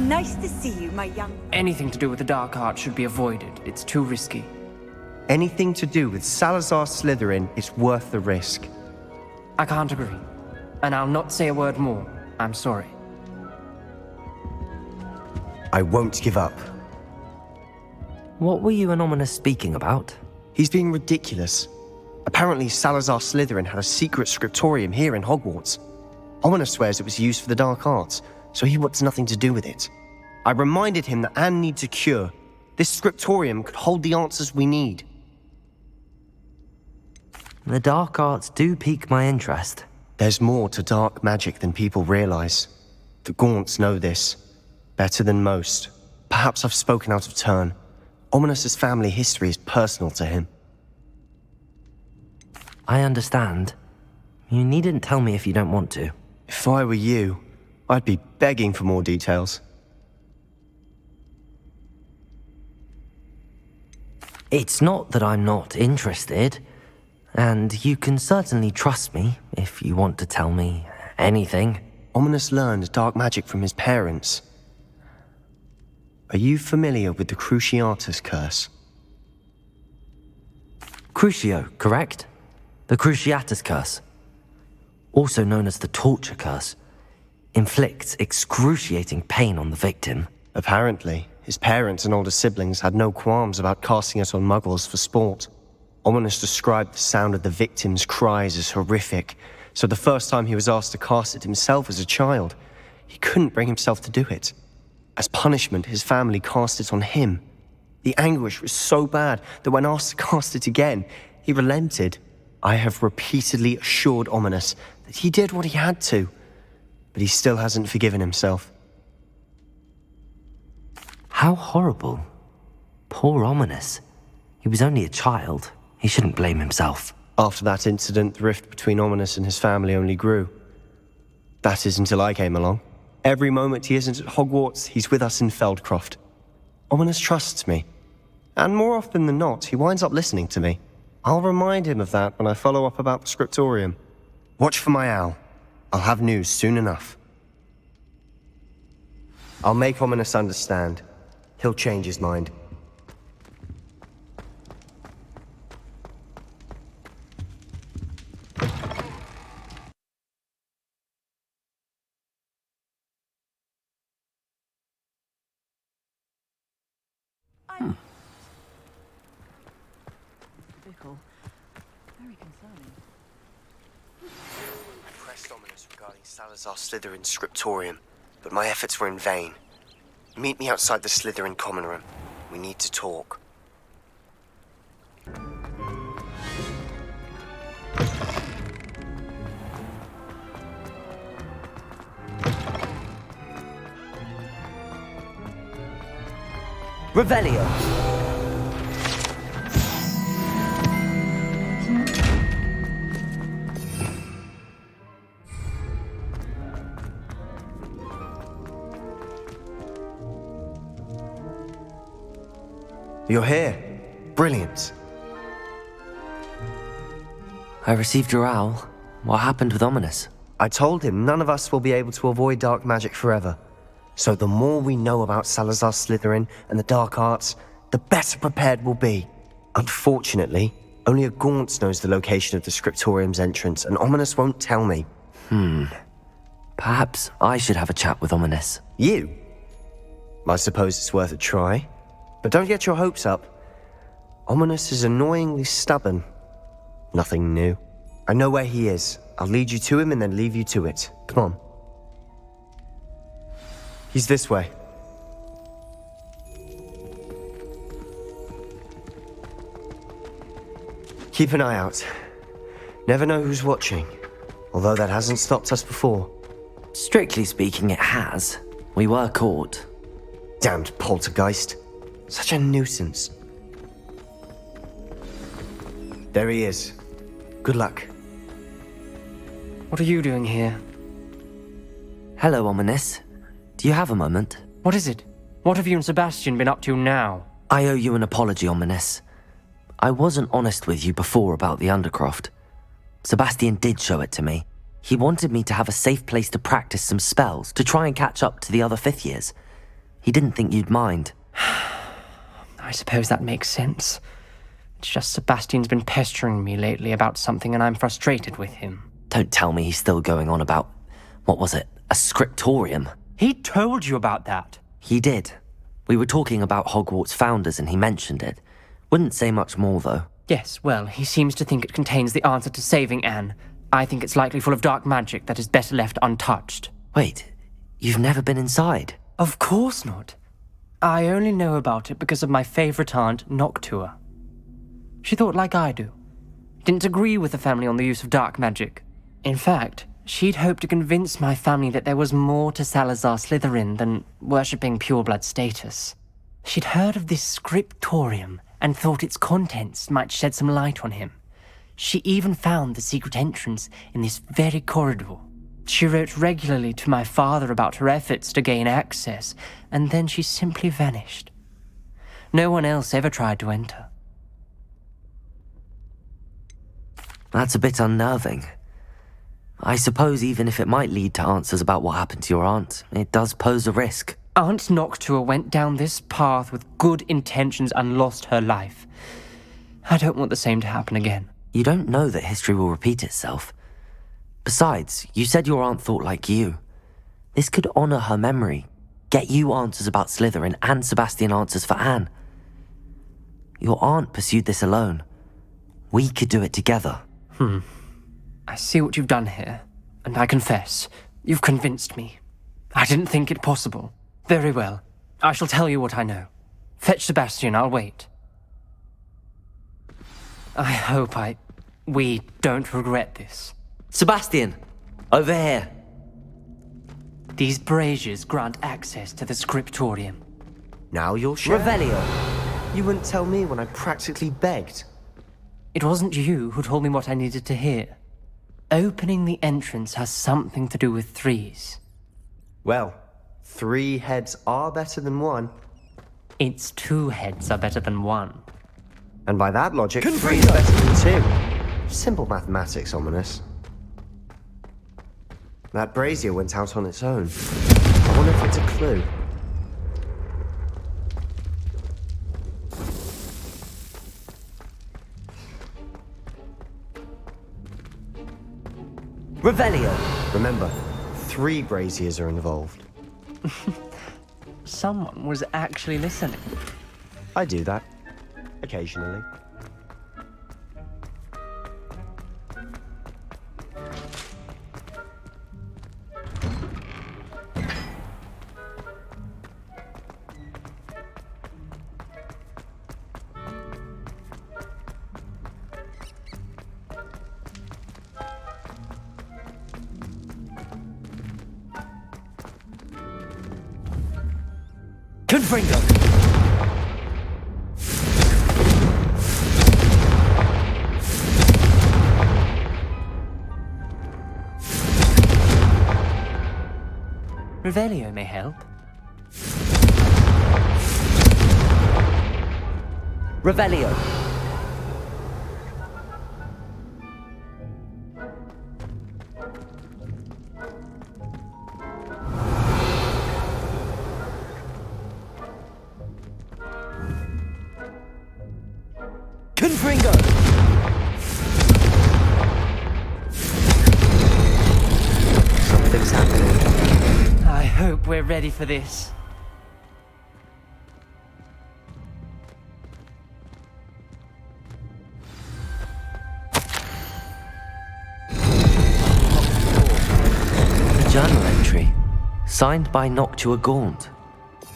Nice to see you, my young... Anything to do with the dark art should be avoided. It's too risky. Anything to do with Salazar Slytherin is worth the risk. I can't agree. And I'll not say a word more. I'm sorry. I won't give up. What were you and Ominis speaking about? He's being ridiculous. Apparently Salazar Slytherin had a secret scriptorium here in Hogwarts. Ominis swears it was used for the dark arts, so he wants nothing to do with it. I reminded him that Anne needs a cure. This scriptorium could hold the answers we need. The dark arts do pique my interest. There's more to dark magic than people realize. The Gaunts know this. Better than most. Perhaps I've spoken out of turn. Ominis' family history is personal to him. I understand. You needn't tell me if you don't want to. If I were you, I'd be begging for more details. It's not that I'm not interested, and you can certainly trust me if you want to tell me anything. Ominis learned dark magic from his parents. Are you familiar with the Cruciatus curse? Crucio, correct? The Cruciatus curse, also known as the torture curse, inflicts excruciating pain on the victim. Apparently, his parents and older siblings had no qualms about casting it on muggles for sport. Ominis described the sound of the victim's cries as horrific, so the first time he was asked to cast it himself as a child, he couldn't bring himself to do it. As punishment, his family cast it on him. The anguish was so bad that when asked to cast it again, he relented. I have repeatedly assured Ominis that he did what he had to, but he still hasn't forgiven himself. How horrible. Poor Ominis. He was only a child. He shouldn't blame himself. After that incident, the rift between Ominis and his family only grew. That is until I came along. Every moment he isn't at Hogwarts, he's with us in Feldcroft. Ominis trusts me. And more often than not, he winds up listening to me. I'll remind him of that when I follow up about the scriptorium. Watch for my owl. I'll have news soon enough. I'll make Ominis understand. He'll change his mind. Very concerning. I pressed Ominis regarding Salazar Slytherin's scriptorium, but my efforts were in vain. Meet me outside the Slytherin common room. We need to talk. Revelio! You're here. Brilliant. I received your owl. What happened with Ominis? I told him none of us will be able to avoid dark magic forever. So the more we know about Salazar Slytherin and the dark arts, the better prepared we'll be. Unfortunately, only a Gaunt knows the location of the scriptorium's entrance, and Ominis won't tell me. Perhaps I should have a chat with Ominis. You? I suppose it's worth a try. But don't get your hopes up. Ominis is annoyingly stubborn. Nothing new. I know where he is. I'll lead you to him and then leave you to it. Come on. He's this way. Keep an eye out. Never know who's watching. Although that hasn't stopped us before. Strictly speaking, it has. We were caught. Damned poltergeist. Such a nuisance. There he is. Good luck. What are you doing here? Hello, Ominis. Do you have a moment? What is it? What have you and Sebastian been up to now? I owe you an apology, Ominis. I wasn't honest with you before about the Undercroft. Sebastian did show it to me. He wanted me to have a safe place to practice some spells to try and catch up to the other fifth years. He didn't think you'd mind. I suppose that makes sense. It's just Sebastian's been pestering me lately about something and I'm frustrated with him. Don't tell me he's still going on about, what was it, a scriptorium? He told you about that. He did. We were talking about Hogwarts founders and he mentioned it. Wouldn't say much more, though. Yes, well, he seems to think it contains the answer to saving Anne. I think it's likely full of dark magic that is better left untouched. Wait, you've never been inside? Of course not. I only know about it because of my favorite aunt, Noctua. She thought like I do. Didn't agree with the family on the use of dark magic. In fact, she'd hoped to convince my family that there was more to Salazar Slytherin than worshipping pureblood status. She'd heard of this scriptorium and thought its contents might shed some light on him. She even found the secret entrance in this very corridor. She wrote regularly to my father about her efforts to gain access, and then she simply vanished. No one else ever tried to enter. That's a bit unnerving. I suppose even if it might lead to answers about what happened to your aunt, it does pose a risk. Aunt Noctua went down this path with good intentions and lost her life. I don't want the same to happen again. You don't know that history will repeat itself. Besides, you said your aunt thought like you. This could honor her memory, get you answers about Slytherin and Sebastian answers for Anne. Your aunt pursued this alone. We could do it together. I see what you've done here, and I confess, you've convinced me. I didn't think it possible. Very well. I shall tell you what I know. Fetch Sebastian, I'll wait. I hope we don't regret this. Sebastian, over here. These braziers grant access to the scriptorium. Now you'll share. Revelio. You wouldn't tell me when I practically begged. It wasn't you who told me what I needed to hear. Opening the entrance has something to do with threes. Well, 3 heads are better than 1. Its 2 heads are better than 1. And by that logic, 3 is better than 2. Simple mathematics, Ominis. That brazier went out on its own. I wonder if it's a clue. Revelio. Remember, 3 braziers are involved. Someone was actually listening. I do that. Occasionally. Confringo. Revelio may help. Revelio. Confringo. Something's happening. I hope we're ready for this. A journal entry, signed by Noctua Gaunt.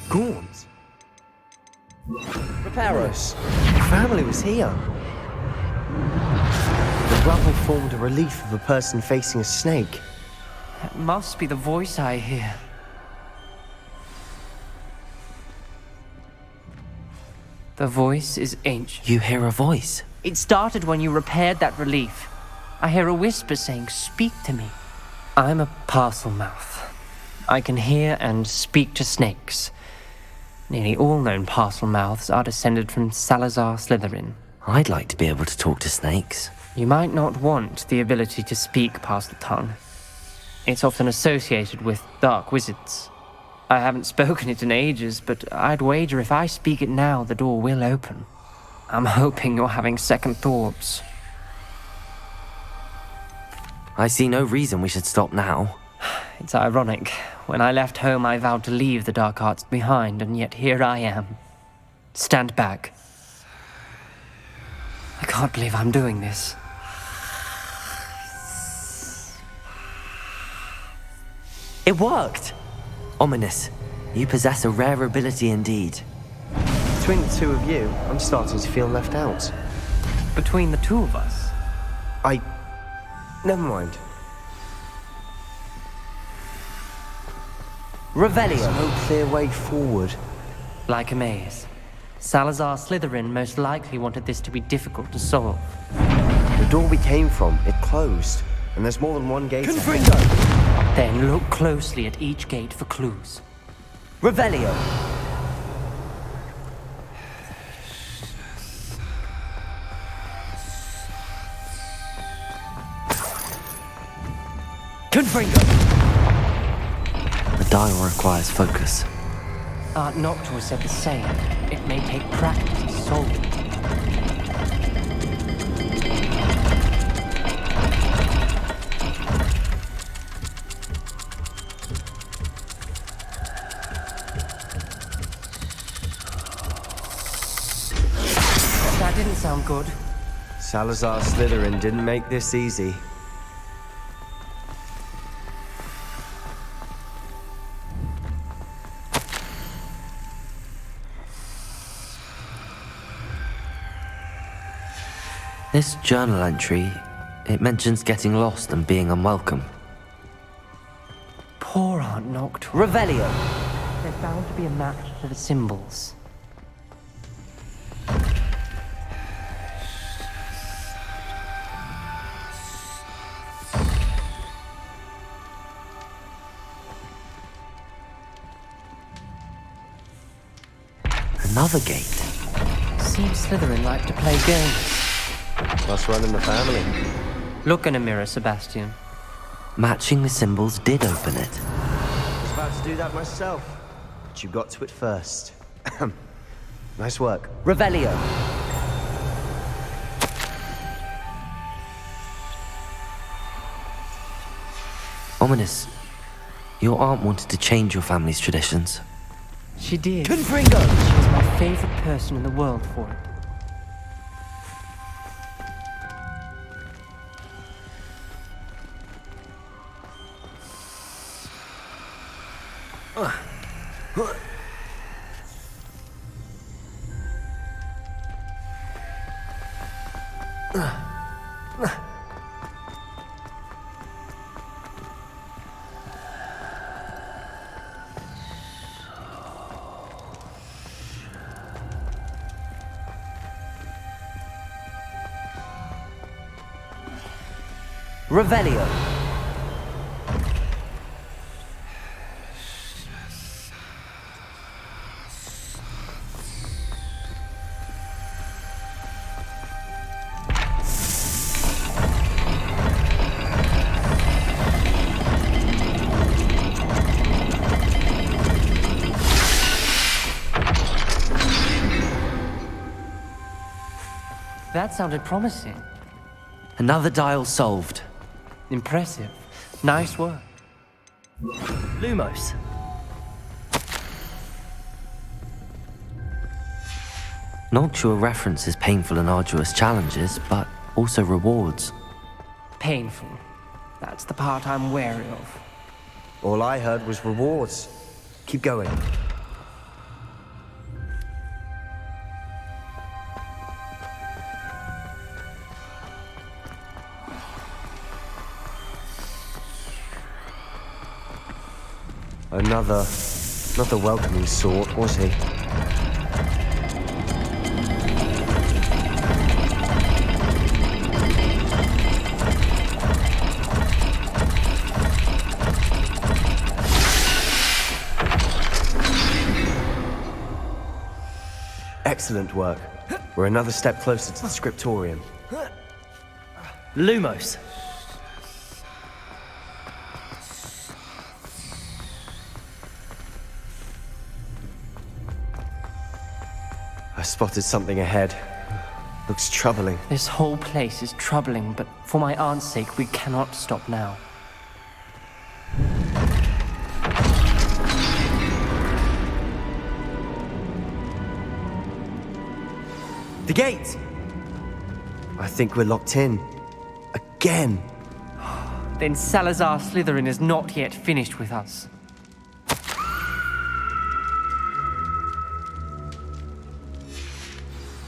Gaunt? Reparos. The family was here. The rubble formed a relief of a person facing a snake. That must be the voice I hear. The voice is ancient. You hear a voice. It started when you repaired that relief. I hear a whisper saying, "Speak to me." I'm a parcel mouth. I can hear and speak to snakes. Nearly all known parcel mouths are descended from Salazar Slytherin. I'd like to be able to talk to snakes. You might not want the ability to speak parcel tongue. It's often associated with dark wizards. I haven't spoken it in ages, but I'd wager if I speak it now, the door will open. I'm hoping you're having second thoughts. I see no reason we should stop now. It's ironic. When I left home, I vowed to leave the dark arts behind, and yet here I am. Stand back. I can't believe I'm doing this. It worked! Ominis, you possess a rare ability indeed. Between the two of you, I'm starting to feel left out. Between the two of us? Never mind. Revelio! There's no clear way forward. Like a maze. Salazar Slytherin most likely wanted this to be difficult to solve. The door we came from, it closed. And there's more than one gate. Confringo! Then look closely at each gate for clues. Revelio! Confringo! The dial requires focus. Art Noctua said the same. It may take practice to solve it. That didn't sound good. Salazar Slytherin didn't make this easy. This journal entry, it mentions getting lost and being unwelcome. Poor Aunt Noctua. Revelio! There's bound to be a match to the symbols. Another gate. Seems Slytherin like to play games. Must run in the family. Look in a mirror, Sebastian. Matching the symbols did open it. I was about to do that myself. But you got to it first. Nice work. Revelio! Ominis, your aunt wanted to change your family's traditions. She did. Confringo! She was my favorite person in the world for it. Revelio! That sounded promising. Another dial solved. Impressive. Nice work. Lumos. Noctua references painful and arduous challenges, but also rewards. Painful. That's the part I'm wary of. All I heard was rewards. Keep going. Not the welcoming sort, was he? Excellent work. We're another step closer to the scriptorium. Lumos. I spotted something ahead. Looks troubling. This whole place is troubling, but for my aunt's sake, we cannot stop now. The gate! I think we're locked in. Again. Then Salazar Slytherin is not yet finished with us.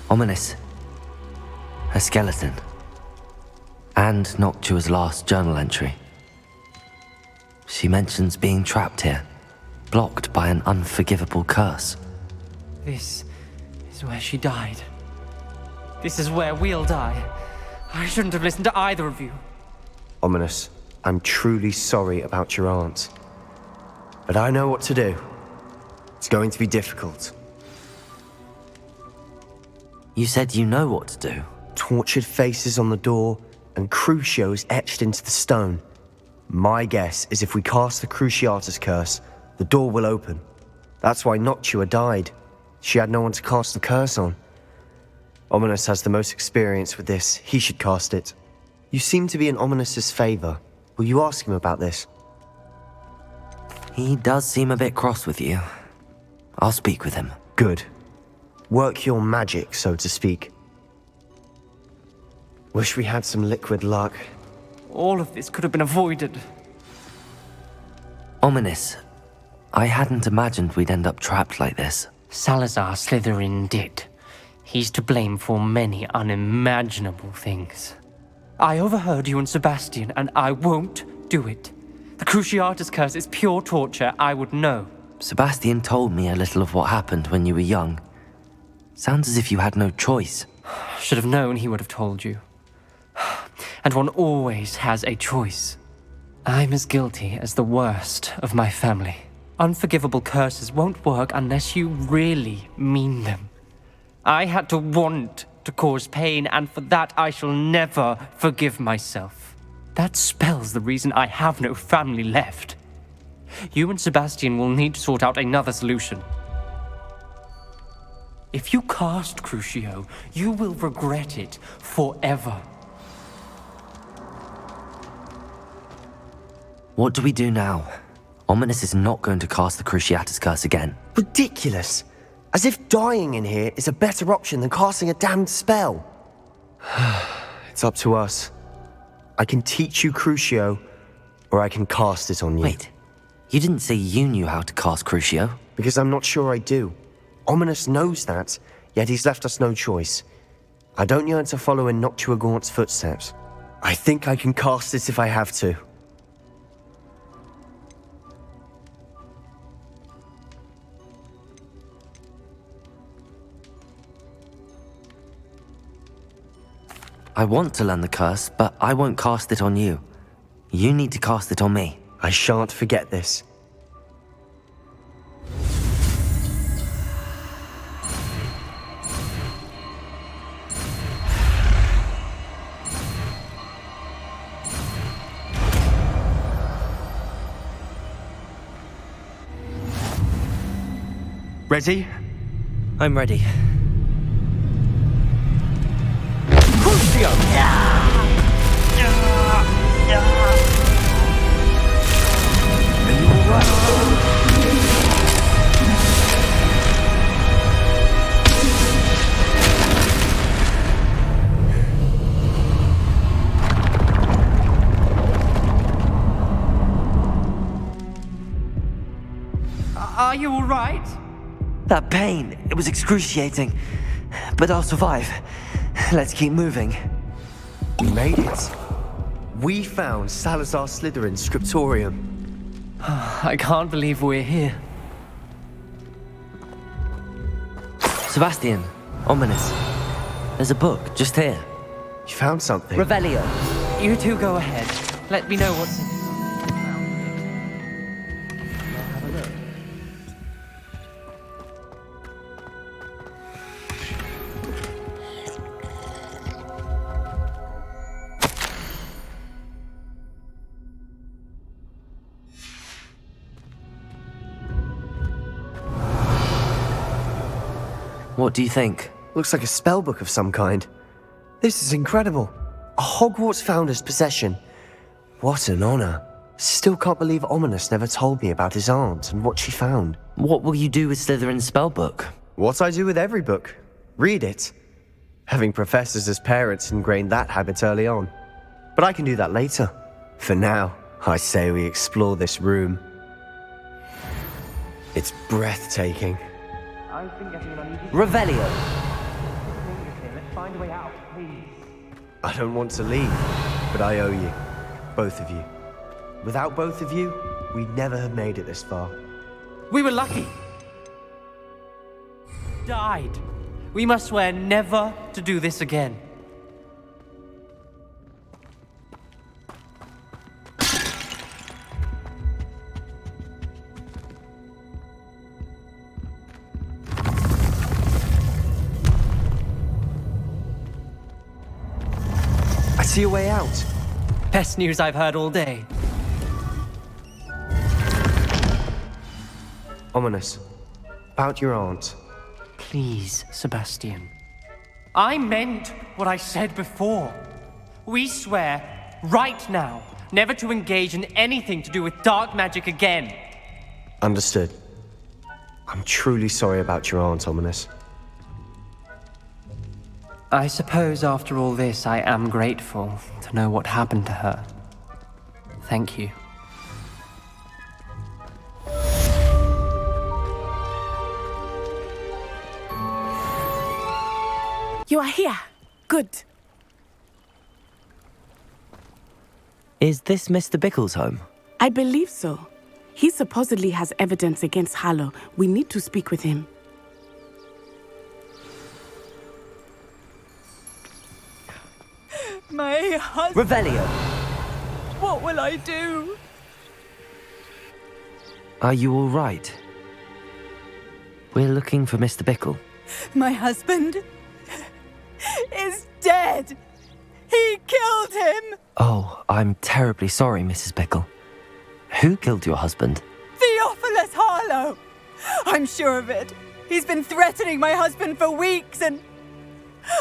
Ominis. A skeleton. And Noctua's last journal entry. She mentions being trapped here, blocked by an unforgivable curse. This is where she died. This is where we'll die. I shouldn't have listened to either of you. Ominis, I'm truly sorry about your aunt. But I know what to do. It's going to be difficult. You said you know what to do. Tortured faces on the door and crucios etched into the stone. My guess is if we cast the Cruciatus curse, the door will open. That's why Noctua died. She had no one to cast the curse on. Ominis has the most experience with this. He should cast it. You seem to be in Ominis' favor. Will you ask him about this? He does seem a bit cross with you. I'll speak with him. Good. Work your magic, so to speak. Wish we had some liquid luck. All of this could have been avoided. Ominis, I hadn't imagined we'd end up trapped like this. Salazar Slytherin did. He's to blame for many unimaginable things. I overheard you and Sebastian, and I won't do it. The Cruciatus curse is pure torture. I would know. Sebastian told me a little of what happened when you were young. Sounds as if you had no choice. Should have known he would have told you. And one always has a choice. I'm as guilty as the worst of my family. Unforgivable curses won't work unless you really mean them. I had to want to cause pain, and for that I shall never forgive myself. That spells the reason I have no family left. You and Sebastian will need to sort out another solution. If you cast Crucio, you will regret it forever. What do we do now? Ominis is not going to cast the Cruciatus curse again. Ridiculous! As if dying in here is a better option than casting a damned spell. It's up to us. I can teach you Crucio, or I can cast it on you. Wait, you didn't say you knew how to cast Crucio? Because I'm not sure I do. Ominis knows that, yet he's left us no choice. I don't yearn to follow in Noctua Gaunt's footsteps. I think I can cast it if I have to. I want to learn the curse, but I won't cast it on you. You need to cast it on me. I shan't forget this. Ready? I'm ready. Crucio! Are you all right? That pain, it was excruciating. But I'll survive. Let's keep moving. We made it. We found Salazar Slytherin's scriptorium. I can't believe we're here. Sebastian, Ominis. There's a book just here. You found something? Revelio. You two go ahead. Let me know what's in it. What do you think? Looks like a spellbook of some kind. This is incredible. A Hogwarts founder's possession. What an honor. Still can't believe Ominis never told me about his aunt and what she found. What will you do with Slytherin's spellbook? What I do with every book. Read it. Having professors as parents ingrained that habit early on. But I can do that later. For now, I say we explore this room. It's breathtaking. Revelio! Let's find a way out, please. I don't want to leave, but I owe you. Both of you. Without both of you, we'd never have made it this far. We were lucky. Died. We must swear never to do this again. I see a way out. Best news I've heard all day. Ominis, about your aunt. Please, Sebastian. I meant what I said before. We swear, right now, never to engage in anything to do with dark magic again. Understood. I'm truly sorry about your aunt, Ominis. I suppose after all this, I am grateful to know what happened to her. Thank you. You are here. Good. Is this Mr. Bickle's home? I believe so. He supposedly has evidence against Harlow. We need to speak with him. My husband. Revelio! What will I do? Are you all right? We're looking for Mr. Bickle. My husband is dead. He killed him. Oh, I'm terribly sorry, Mrs. Bickle. Who killed your husband? Theophilus Harlow. I'm sure of it. He's been threatening my husband for weeks and...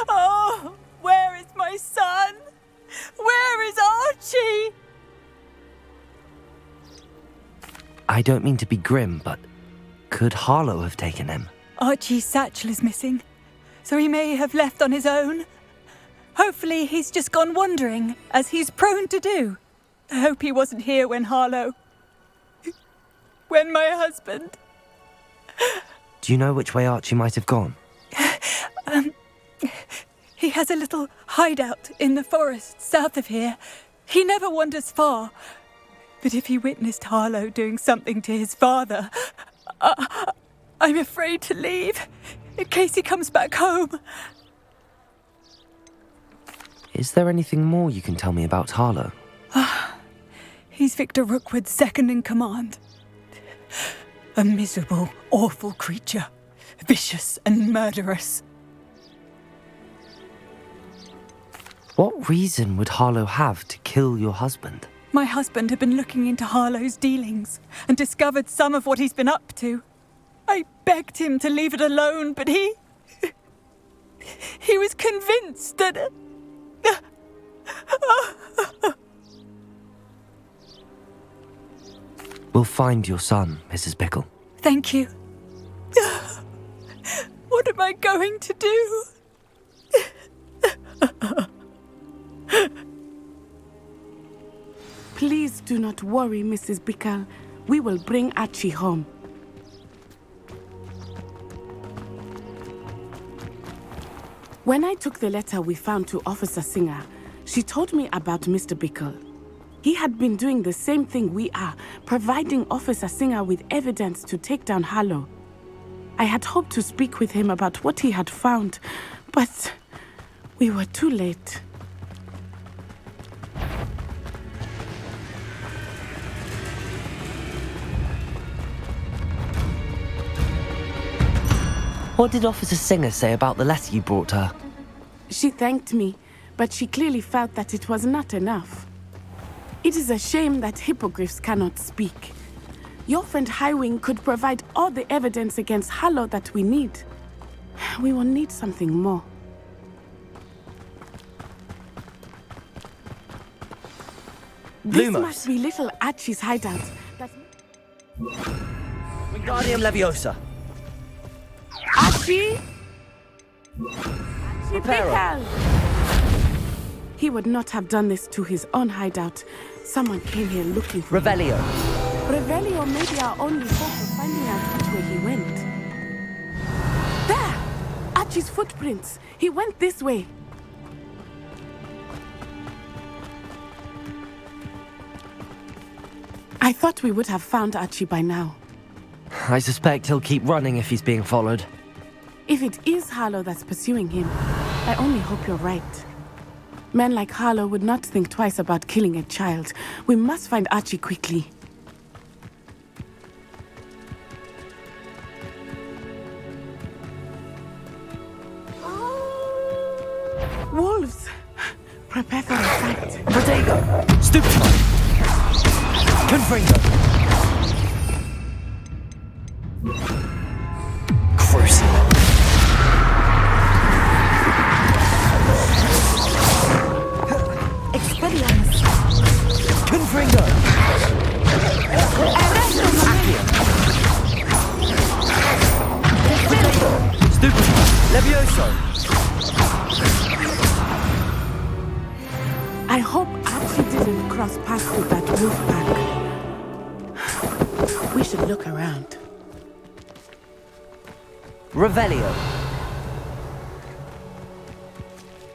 Oh, where is my son? Where is Archie? I don't mean to be grim, but could Harlow have taken him? Archie's satchel is missing, so he may have left on his own. Hopefully he's just gone wandering, as he's prone to do. I hope he wasn't here when Harlow... when my husband... Do you know which way Archie might have gone? He has a little hideout in the forest south of here. He never wanders far. But if he witnessed Harlow doing something to his father, I'm afraid to leave, in case he comes back home. Is there anything more you can tell me about Harlow? He's Victor Rookwood's second in command. A miserable, awful creature. Vicious and murderous. What reason would Harlow have to kill your husband? My husband had been looking into Harlow's dealings and discovered some of what he's been up to. I begged him to leave it alone, but he was convinced that... We'll find your son, Mrs. Bickle. Thank you. What am I going to do? Please do not worry, Mrs. Bickle. We will bring Archie home. When I took the letter we found to Officer Singer, she told me about Mr. Bickle. He had been doing the same thing we are, providing Officer Singer with evidence to take down Harlow. I had hoped to speak with him about what he had found, but we were too late. What did Officer Singer say about the letter you brought her? She thanked me, but she clearly felt that it was not enough. It is a shame that hippogriffs cannot speak. Your friend Highwing could provide all the evidence against Harlow that we need. We will need something more. This Lumos. must be little Archie's hideout. Wingardium Leviosa. Archie! Preparo. Pickle! He would not have done this to his own hideout. Someone came here looking for him. Revelio. Revelio may be our only hope of finding out which way he went. There! Archie's footprints. He went this way. I thought we would have found Archie by now. I suspect he'll keep running if he's being followed. If it is Harlow that's pursuing him, I only hope you're right. Men like Harlow would not think twice about killing a child. We must find Archie quickly. Wolves! Prepare for a fight. Protego. Stupefy. Confringo. Cruciatus. Expelliarmus. Confringo. Stupefy. Levioso. I hope Archie didn't cross paths with that wolf pack. We should look around. Revelio.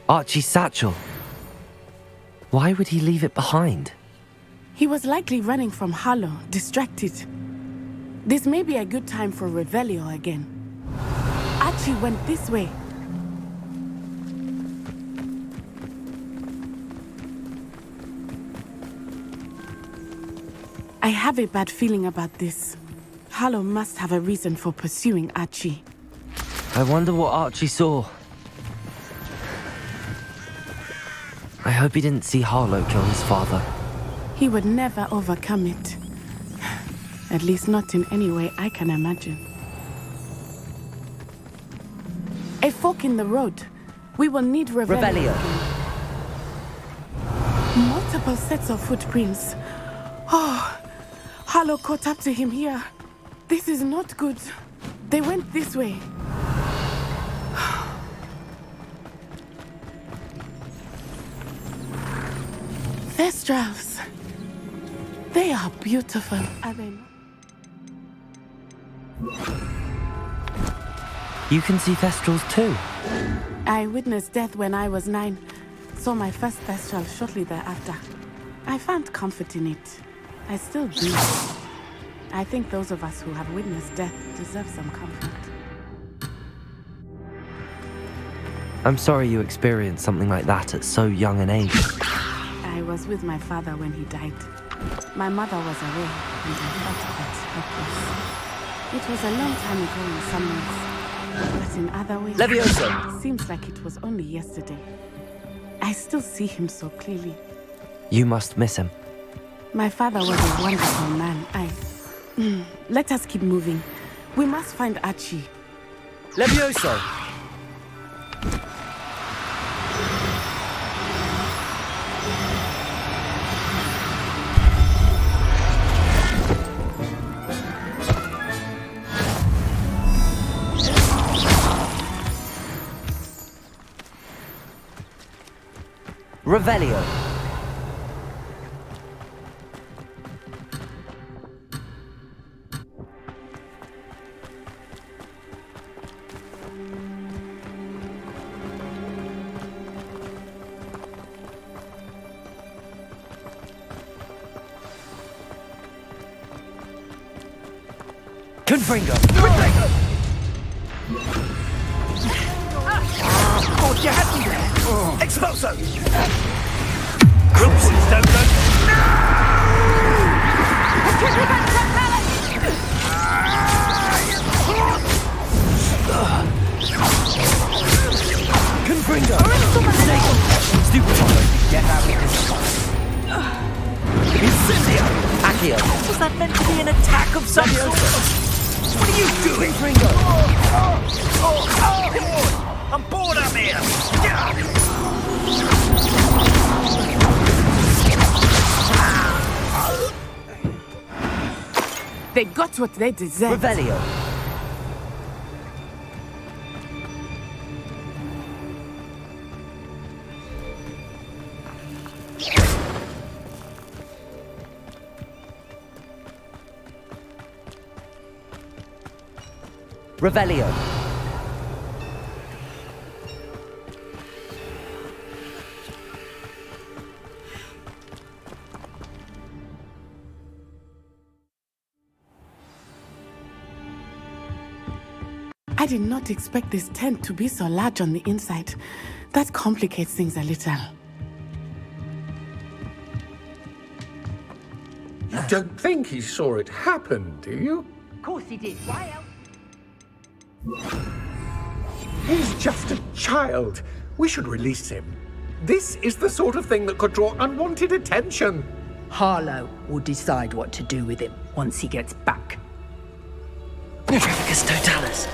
Archie's satchel. Why would he leave it behind? He was likely running from Harlow, distracted. This may be a good time for Revelio again. Archie went this way. I have a bad feeling about this. Harlow must have a reason for pursuing Archie. I wonder what Archie saw. I hope he didn't see Harlow kill his father. He would never overcome it. At least not in any way I can imagine. A fork in the road. We will need Revelio. Revelio. Multiple sets of footprints. Oh, Harlow caught up to him here. This is not good. They went this way. Thestrals. They are beautiful, are they not? You can see Thestrals too. I witnessed death when I was 9. Saw my first Thestral shortly thereafter. I found comfort in it. I still do. I think those of us who have witnessed death deserve some comfort. I'm sorry you experienced something like that at so young an age. I was with my father when he died. My mother was away, and I felt quite helpless. It was a long time ago in some ways, but in other ways, Levioso. it seems like it was only yesterday. I still see him so clearly. You must miss him. My father was a wonderful man. Let us keep moving. We must find Archie. Levioso! Revelio. Confringo. Oh, you had me there. Expulso. Wilson's don't know. Confringo. Stupefy. Get out of this. Incendio. Accio. Was that meant to be an attack of some sort? What are you doing? Ringo! I'm bored up here! They got what they deserved. Revelio. Revelio. I did not expect this tent to be so large on the inside. That complicates things a little. You don't think he saw it happen, do you? Of course he did. Why else? He's just a child. We should release him. This is the sort of thing that could draw unwanted attention. Harlow will decide what to do with him once he gets back. Trafficus totalis.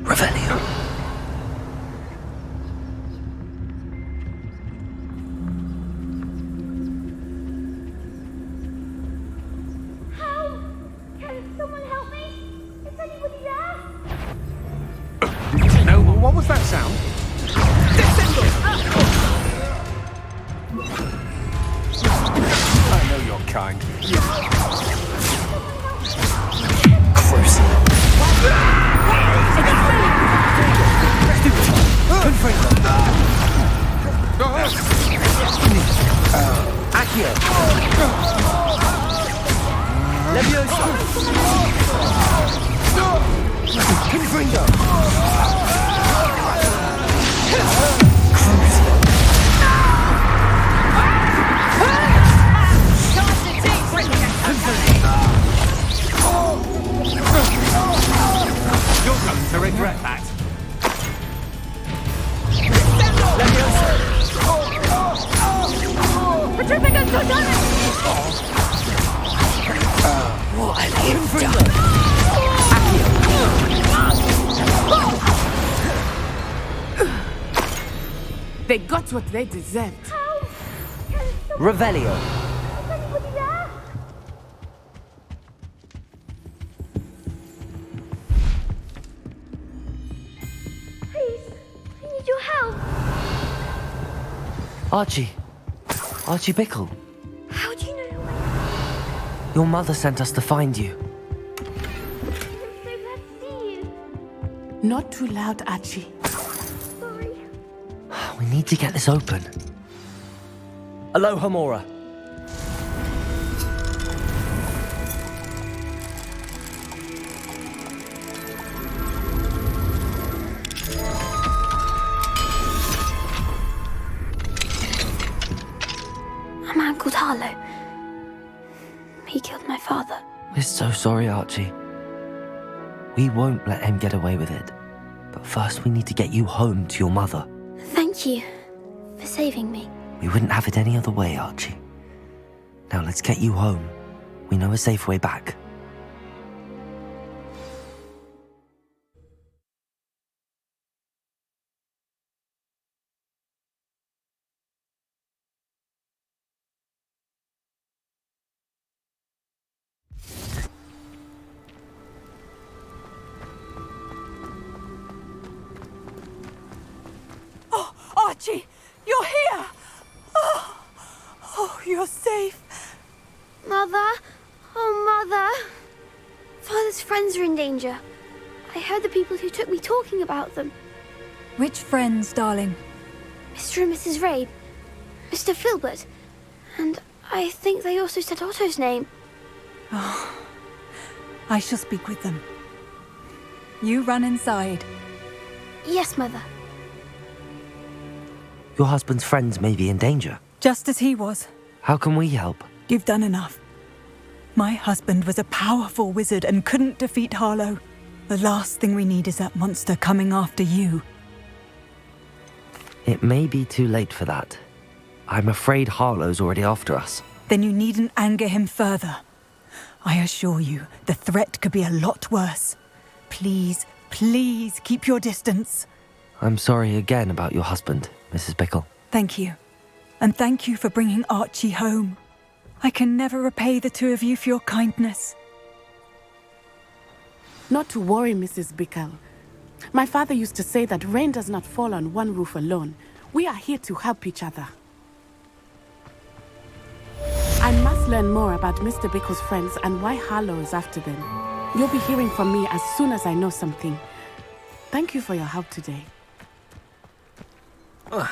Revelio. Help! Can someone help me? Is anybody there? No, what was that sound? I know you're kind. Accio! Leviosa! Confringo! You're going to regret that. Petrificus totalis! What have you done? They got what they deserved. Help! Can someone... Revelio. Is anybody there? Please, I need your help. Archie. Archie Bickle. How do you know who I Your mother sent us to find you. am? I'm so glad to see you. Not too loud, Archie. Sorry. We need to get this open. Aloha Mora. A man called Harlow. He killed my father. We're so sorry, Archie. We won't let him get away with it. But first we need to get you home to your mother. Thank you for saving me. We wouldn't have it any other way, Archie. Now let's get you home. We know a safe way back. Oh, Archie, you're here! Oh, you're safe. Mother? Oh, Mother. Father's friends are in danger. I heard the people who took me talking about them. Which friends, darling? Mr. and Mrs. Rabe, Mr. Filbert, and I think they also said Otto's name. I shall speak with them. You run inside. Yes, Mother. Your husband's friends may be in danger. Just as he was. How can we help? You've done enough. My husband was a powerful wizard and couldn't defeat Harlow. The last thing we need is that monster coming after you. It may be too late for that. I'm afraid Harlow's already after us. Then you needn't anger him further. I assure you, the threat could be a lot worse. Please, please keep your distance. I'm sorry again about your husband, Mrs. Bickle. Thank you. And thank you for bringing Archie home. I can never repay the two of you for your kindness. Not to worry, Mrs. Bickle. My father used to say that rain does not fall on one roof alone. We are here to help each other. I must learn more about Mr. Bickle's friends and why Harlow is after them. You'll be hearing from me as soon as I know something. Thank you for your help today. Ugh.